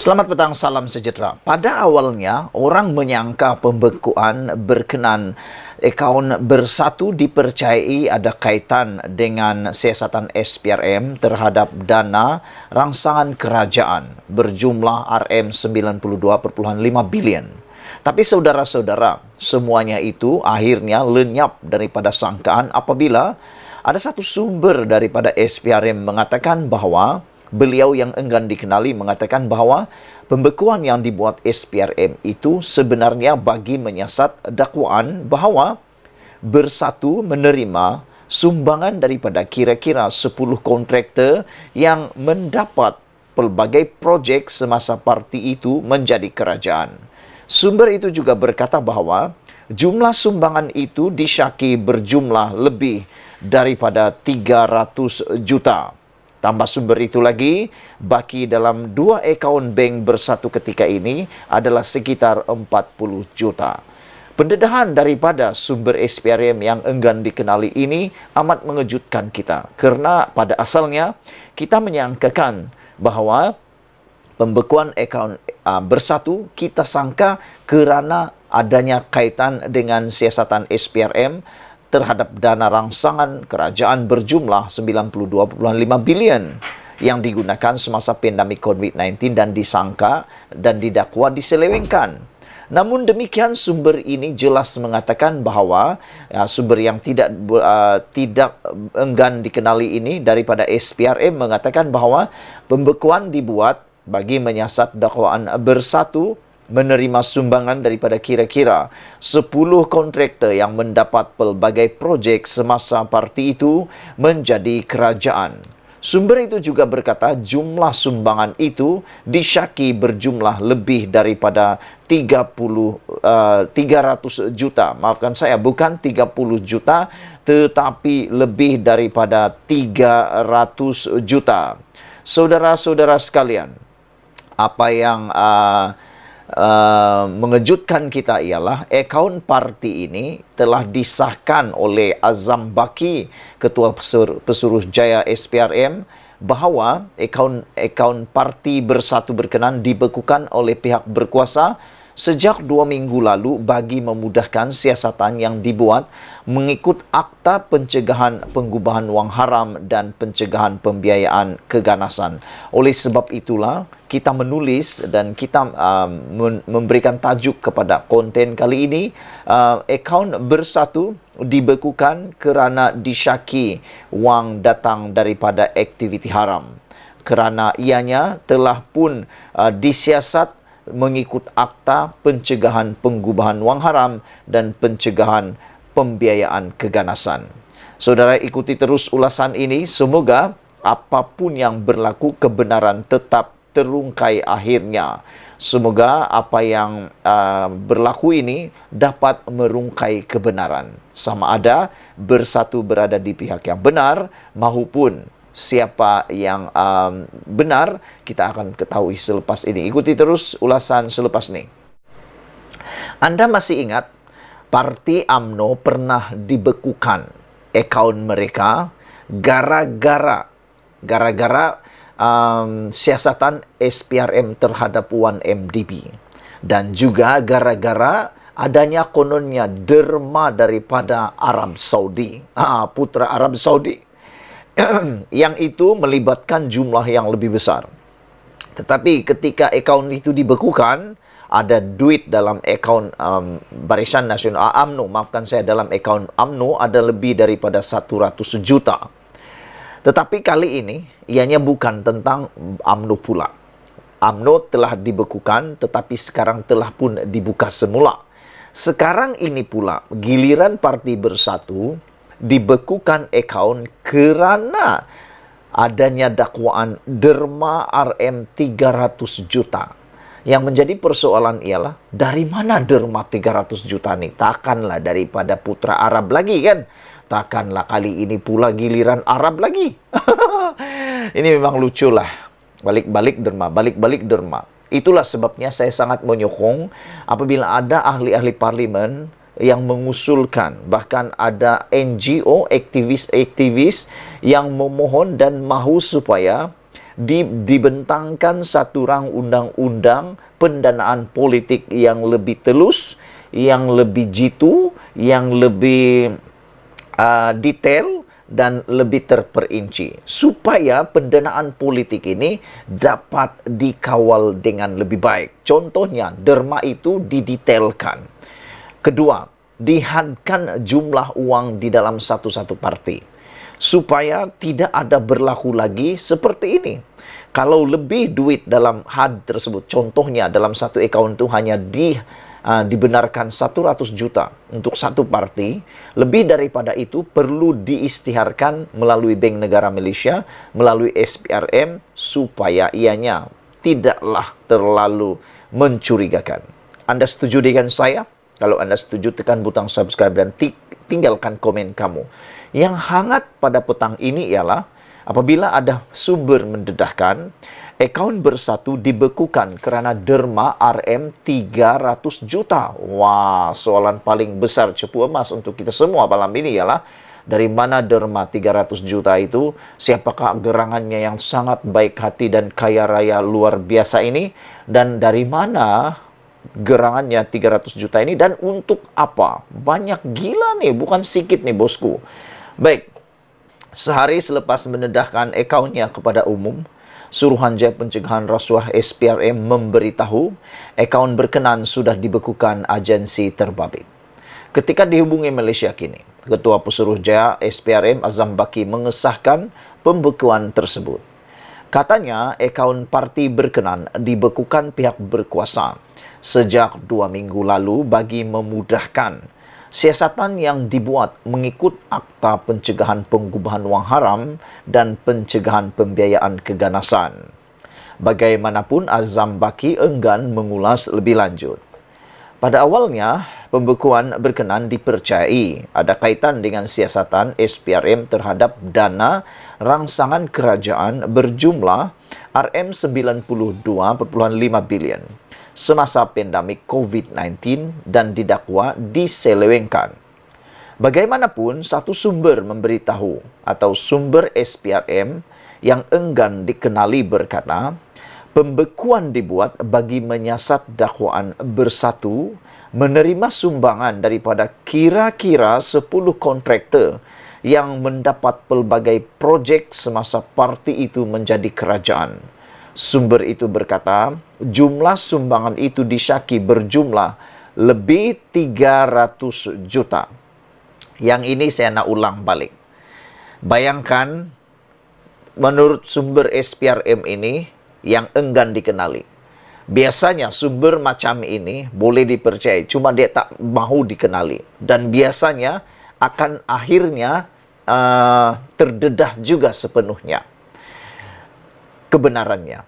Selamat petang, salam sejahtera. Pada awalnya, orang menyangka pembekuan berkenan akaun bersatu dipercayai ada kaitan dengan siasatan SPRM terhadap dana rangsangan kerajaan berjumlah RM92.5 bilion. Tapi saudara-saudara, semuanya itu akhirnya lenyap daripada sangkaan apabila ada satu sumber daripada SPRM mengatakan bahawa beliau yang enggan dikenali mengatakan bahawa pembekuan yang dibuat SPRM itu sebenarnya bagi menyiasat dakwaan bahawa bersatu menerima sumbangan daripada kira-kira 10 kontraktor yang mendapat pelbagai projek semasa parti itu menjadi kerajaan. Sumber itu juga berkata bahawa jumlah sumbangan itu disyaki berjumlah lebih daripada 300 juta. Tambah sumber itu lagi, baki dalam 2 akaun bank bersatu ketika ini adalah sekitar 40 juta. Pendedahan daripada sumber SPRM yang enggan dikenali ini amat mengejutkan kita. Kerana pada asalnya, kita menyangkakan bahawa pembekuan akaun bersatu kita sangka kerana adanya kaitan dengan siasatan SPRM terhadap dana rangsangan kerajaan berjumlah 92.5 bilion yang digunakan semasa pandemik COVID-19 dan disangka dan didakwa diselewengkan. Namun demikian sumber ini jelas mengatakan bahawa sumber yang tidak enggan dikenali ini daripada SPRM mengatakan bahawa pembekuan dibuat bagi menyiasat dakwaan bersatu menerima sumbangan daripada kira-kira 10 kontraktor yang mendapat pelbagai projek semasa parti itu menjadi kerajaan. Sumber itu juga berkata jumlah sumbangan itu disyaki berjumlah lebih daripada 300 juta. Maafkan saya, bukan 30 juta tetapi lebih daripada 300 juta. Saudara-saudara sekalian, apa yang mengejutkan kita ialah akaun parti ini telah disahkan oleh Azam Baki, Ketua Pesuruhjaya SPRM, bahawa akaun parti bersatu berkenan dibekukan oleh pihak berkuasa sejak 2 minggu lalu bagi memudahkan siasatan yang dibuat mengikut Akta Pencegahan Pengubahan Wang Haram dan Pencegahan Pembiayaan Keganasan. Oleh sebab itulah kita menulis dan kita memberikan tajuk kepada konten kali ini, akaun bersatu dibekukan kerana disyaki wang datang daripada aktiviti haram. Kerana ianya telah pun disiasat mengikut Akta Pencegahan Pengubahan Wang Haram dan Pencegahan Pembiayaan Keganasan. Saudara ikuti terus ulasan ini, semoga apapun yang berlaku kebenaran tetap terungkai akhirnya. Semoga apa yang berlaku ini dapat merungkai kebenaran. Sama ada bersatu berada di pihak yang benar maupun siapa yang benar, kita akan ketahui selepas ini. Ikuti terus ulasan selepas ini. Anda masih ingat Parti UMNO pernah dibekukan akaun mereka gara-gara siasatan SPRM terhadap 1MDB dan juga gara-gara adanya kononnya derma daripada Arab Saudi, putra Arab Saudi yang itu melibatkan jumlah yang lebih besar. Tetapi ketika akaun itu dibekukan, ada duit dalam akaun Barisan Nasional UMNO, maafkan saya, dalam akaun UMNO ada lebih daripada 100 juta. Tetapi kali ini ianya bukan tentang UMNO pula. UMNO telah dibekukan tetapi sekarang telah pun dibuka semula. Sekarang ini pula giliran Parti Bersatu dibekukan akaun kerana adanya dakwaan derma RM 300 juta. Yang menjadi persoalan ialah dari mana derma 300 juta ni? Takkanlah daripada putra Arab lagi kan? Takkanlah kali ini pula giliran Arab lagi? Ini memang lucu lah. Balik-balik derma. Itulah sebabnya saya sangat menyokong apabila ada ahli-ahli parlimen yang mengusulkan, bahkan ada NGO, aktivis-aktivis yang memohon dan mahu supaya dibentangkan satu rang undang-undang pendanaan politik yang lebih telus, yang lebih jitu, yang lebih detail dan lebih terperinci supaya pendanaan politik ini dapat dikawal dengan lebih baik. Contohnya, derma itu didetailkan. Kedua, dihadkan jumlah uang di dalam satu-satu parti supaya tidak ada berlaku lagi seperti ini. Kalau lebih duit dalam had tersebut, contohnya dalam satu akaun itu hanya dibenarkan 100 juta untuk satu parti, lebih daripada itu perlu diisytiharkan melalui Bank Negara Malaysia, melalui SPRM, supaya ianya tidaklah terlalu mencurigakan. Anda setuju dengan saya? Kalau Anda setuju, tekan butang subscribe dan tinggalkan komen kamu. Yang hangat pada petang ini ialah apabila ada sumber mendedahkan, akaun Bersatu dibekukan kerana derma RM 300 juta. Wah, soalan paling besar cepu emas untuk kita semua malam ini ialah dari mana derma 300 juta itu? Siapakah gerangannya yang sangat baik hati dan kaya raya luar biasa ini? Dan dari mana gerangannya 300 juta ini? Dan untuk apa? Banyak gila nih, bukan sedikit nih bosku. Baik, sehari selepas mendedahkan akaunnya kepada umum, Suruhanjaya Pencegahan Rasuah SPRM memberitahu akaun berkenan sudah dibekukan agensi terbabit. Ketika dihubungi Malaysia Kini, Ketua Pesuruhjaya SPRM Azam Baki mengesahkan pembekuan tersebut. Katanya akaun parti berkenan dibekukan pihak berkuasa sejak 2 minggu lalu bagi memudahkan siasatan yang dibuat mengikut Akta Pencegahan Pengubahan Wang Haram dan Pencegahan Pembiayaan Keganasan. Bagaimanapun, Azam Baki enggan mengulas lebih lanjut. Pada awalnya, pembekuan berkenan dipercayai ada kaitan dengan siasatan SPRM terhadap dana rangsangan kerajaan berjumlah RM92.5 bilion semasa pandemik COVID-19 dan didakwa diselewengkan. Bagaimanapun, satu sumber memberitahu atau sumber SPRM yang enggan dikenali berkata, pembekuan dibuat bagi menyiasat dakwaan Bersatu menerima sumbangan daripada kira-kira 10 kontraktor yang mendapat pelbagai projek semasa parti itu menjadi kerajaan. Sumber itu berkata, jumlah sumbangan itu disyaki berjumlah lebih 300 juta. Yang ini saya nak ulang balik. Bayangkan, menurut sumber SPRM ini yang enggan dikenali. Biasanya sumber macam ini boleh dipercayai, cuma dia tak mahu dikenali. Dan biasanya akan akhirnya terdedah juga sepenuhnya kebenarannya.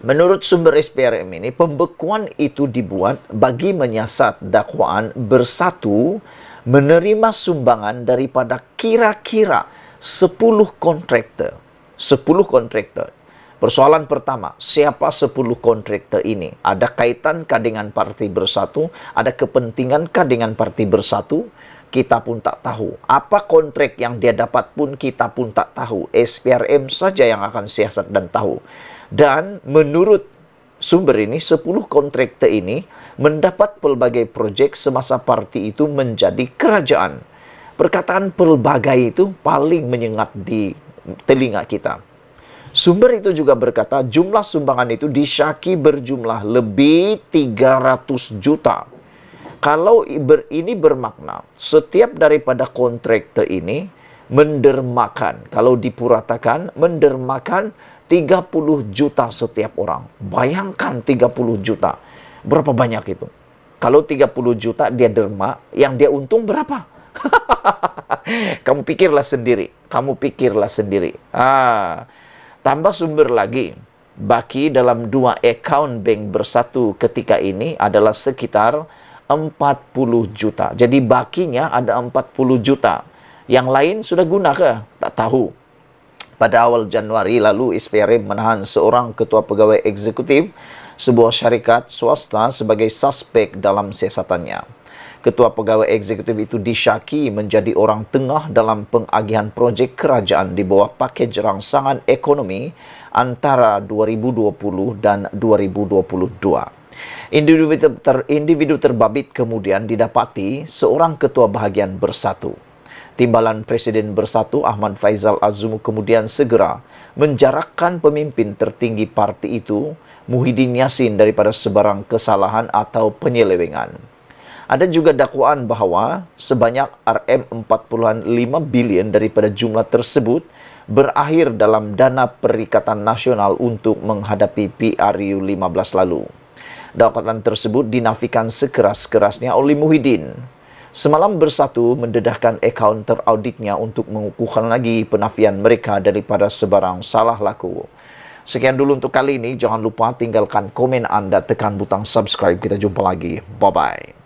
Menurut sumber SPRM ini, pembekuan itu dibuat bagi menyiasat dakwaan Bersatu menerima sumbangan daripada kira-kira 10 kontraktor. 10 kontraktor. Persoalan pertama, siapa 10 kontraktor ini? Ada kaitankah dengan Parti Bersatu? Ada kepentingankah dengan Parti Bersatu? Kita pun tak tahu. Apa kontrak yang dia dapat pun kita pun tak tahu. SPRM saja yang akan siasat dan tahu. Dan menurut sumber ini, 10 kontraktor ini mendapat pelbagai projek semasa parti itu menjadi kerajaan. Perkataan pelbagai itu paling menyengat di telinga kita. Sumber itu juga berkata jumlah sumbangan itu disyaki berjumlah lebih 300 juta. Kalau ini bermakna setiap daripada kontraktor ini mendermakan, kalau dipuratakan, mendermakan 30 juta setiap orang. Bayangkan 30 juta. Berapa banyak itu? Kalau 30 juta dia derma, yang dia untung berapa? Kamu pikirlah sendiri. Tambah sumber lagi. Baki dalam 2 akaun bank Bersatu ketika ini adalah sekitar 40 juta. Jadi bakinya ada 40 juta. Yang lain sudah guna ke? Tak tahu. Pada awal Januari lalu, SPRM menahan seorang ketua pegawai eksekutif sebuah syarikat swasta sebagai suspek dalam siasatannya. Ketua Pegawai Eksekutif itu disyaki menjadi orang tengah dalam pengagihan projek kerajaan di bawah pakej rangsangan ekonomi antara 2020 dan 2022. Individu terbabit kemudian didapati seorang ketua bahagian Bersatu. Timbalan Presiden Bersatu Ahmad Faizal Azumu kemudian segera menjarakkan pemimpin tertinggi parti itu, Muhyiddin Yassin, daripada sebarang kesalahan atau penyelewengan. Ada juga dakwaan bahawa sebanyak RM40.5 bilion daripada jumlah tersebut berakhir dalam dana Perikatan Nasional untuk menghadapi PRU 15 lalu. Dakwaan tersebut dinafikan sekeras-kerasnya oleh Muhyiddin. Semalam Bersatu mendedahkan akaun terauditnya untuk mengukuhkan lagi penafian mereka daripada sebarang salah laku. Sekian dulu untuk kali ini. Jangan lupa tinggalkan komen anda, tekan butang subscribe. Kita jumpa lagi. Bye-bye.